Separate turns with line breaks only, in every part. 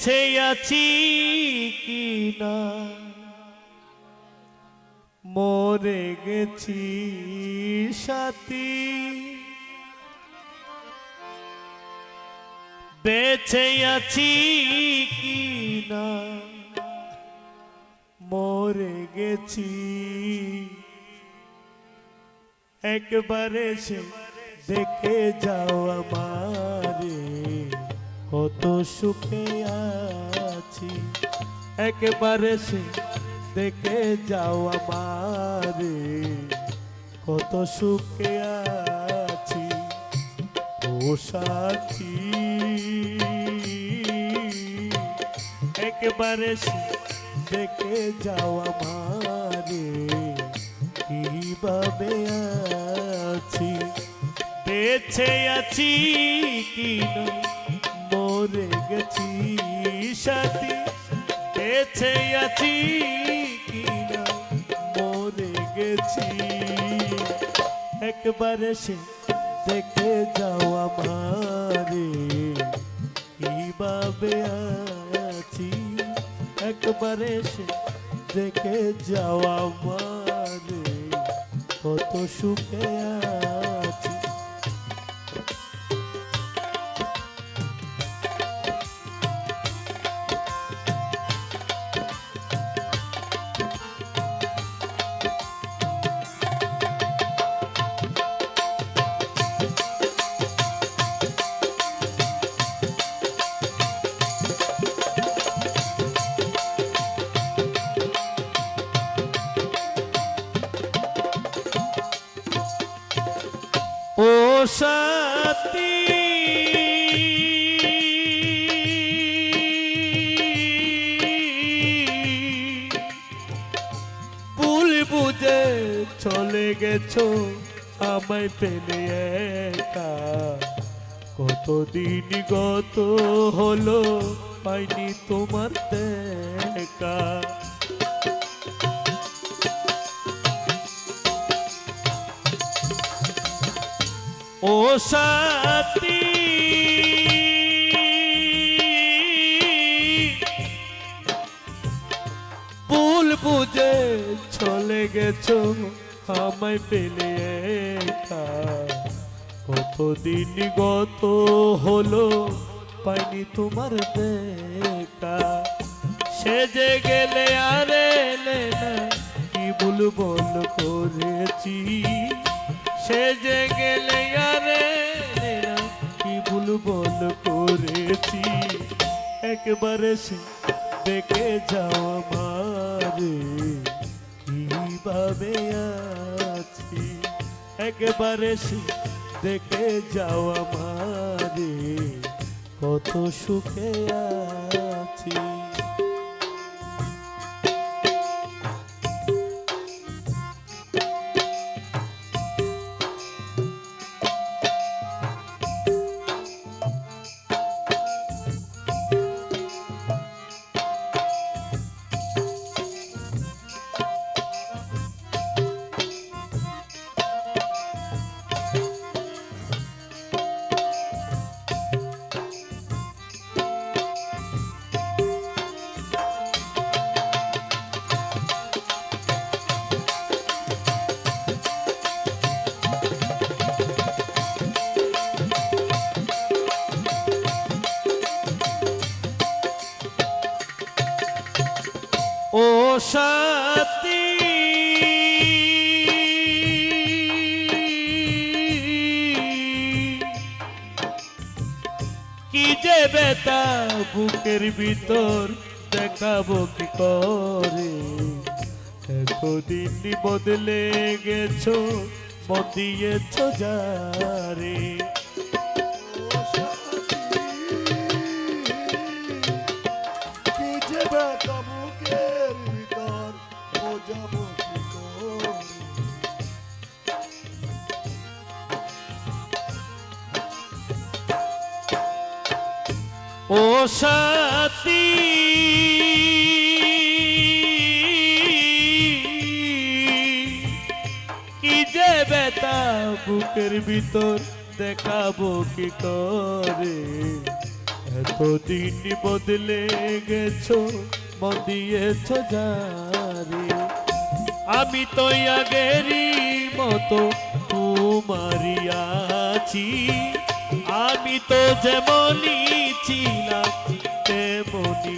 বেঁচে আছি কি না মরে গেছি সাথী, বেঁচে আছি কি না মরে গেছি, একবার এসে দেখে যাও আমারে কত সুখে আছি, একবার এসে দেখে যাও আমারে কত সুখে আছি। ও সাথী একবার এসে দেখে যাও আমারে কিভাবে আছি, বেঁচে আছি কি না মরে গেছি সাথী, বেঁচে আছি কি না মরে গেছি, একবার এসে দেখে যাও আমারে কিভাবে আছি, একবার এসে দেখে যাও আমারে কত সুখে আছি। ও সাথী ভুল বুঝে চলে গেছো আমায় পেলে একা, কতদিন গত হলো পাইনি তোমার দেখা, ও সাথী ভুল বুঝে চলে গেছো আমায় পেলে একা, কতদিন গত হলো পাইনি তোমার দেখা, সেজে গেলে আর এলে না কি ভুল বল করেছি, সেজে গেলে আর এলে না কি ভুল বল করেছি, একবার এসে দেখে যাও আমারে কিভাবে আছি, একবার এসে দেখে যাও আমারে কত সুখে আছি। ও সাথী কি যে ব্যথা বুকের ভিতর দেখাবো কি করে, এতদিন বদলে গেছো মন দিয়েছো যারে, ও সাথী কি যে ব্যথা বুকের ভিতর দেখাবো কি করে, এতদিন বদলে গেছো, মন দিয়েছ জারি। আমি তো আগেরই মতো তোমারই আছি, আমি তো যেমনই ছিলাম তেমনই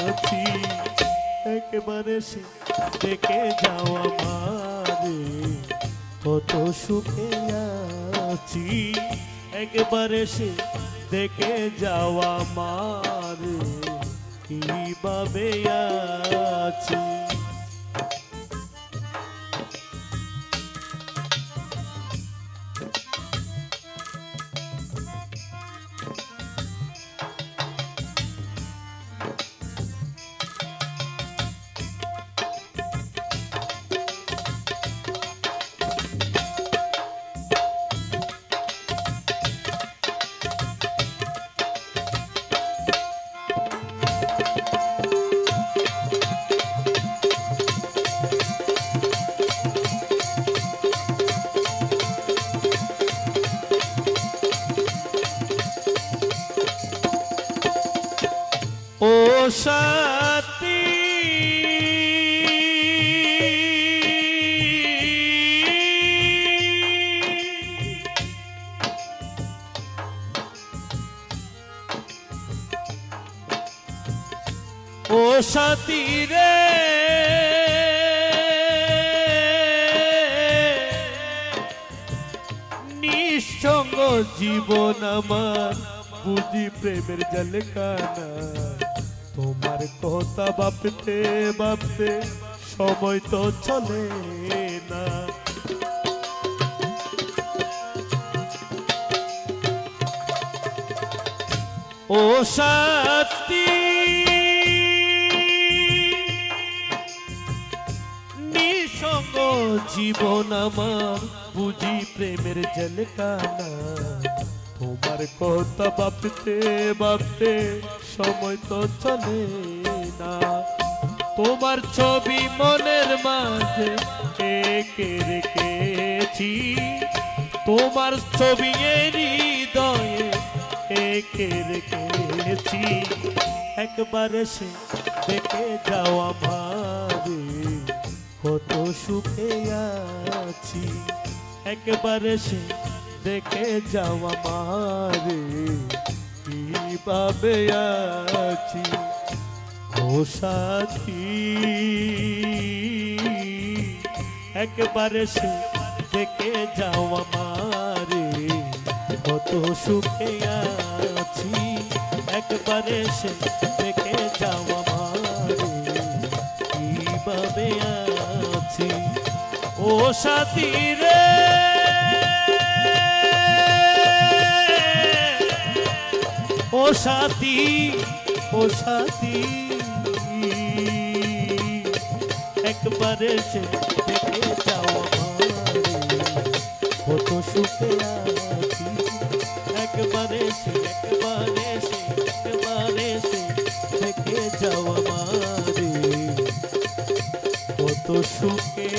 আছি। একবারে সে দেখে যাও আমারে, কত সুখে আছি। একবারে সে দেখে যাও আমারে, কিভাবে আছি। ও সাথী, ও সাথী রে, নিঃসঙ্গ জীবন আমার, বুঝি প্রেমের জলকানা। তোমার কথা ভাবতে ভাবতে সময় তো চলে না। ও সাথী, নিঃসঙ্গ জীবন আমার, বুঝি প্রেমের জলকানা। তোমার কথা ভাবতে ভাবতে সময় তো চলে না। তোমার ছবি মনের মাঝে এঁকে রেখেছি, তোমার ছবি হৃদয়ে এঁকে রেখেছি। একবার সে দেখে যাও আমারে, কত সুখে আছি। একবার সে দেখে যাও আমারে, কিভাবে আছি। ও সাথী, একবারে সে দেখে যাও আমারে, কত সুখে আছি। একবারে সে দেখে যাও আমারে, কিভাবে আছি। ও সাথী রে, ও সাথী, ও সাথী, একবারে সে দেখে যাও আমারে, কত সুখে আছি। একবারে সে, একবারে সে, একবারে সে দেখে যাও আমারে, কত সুখে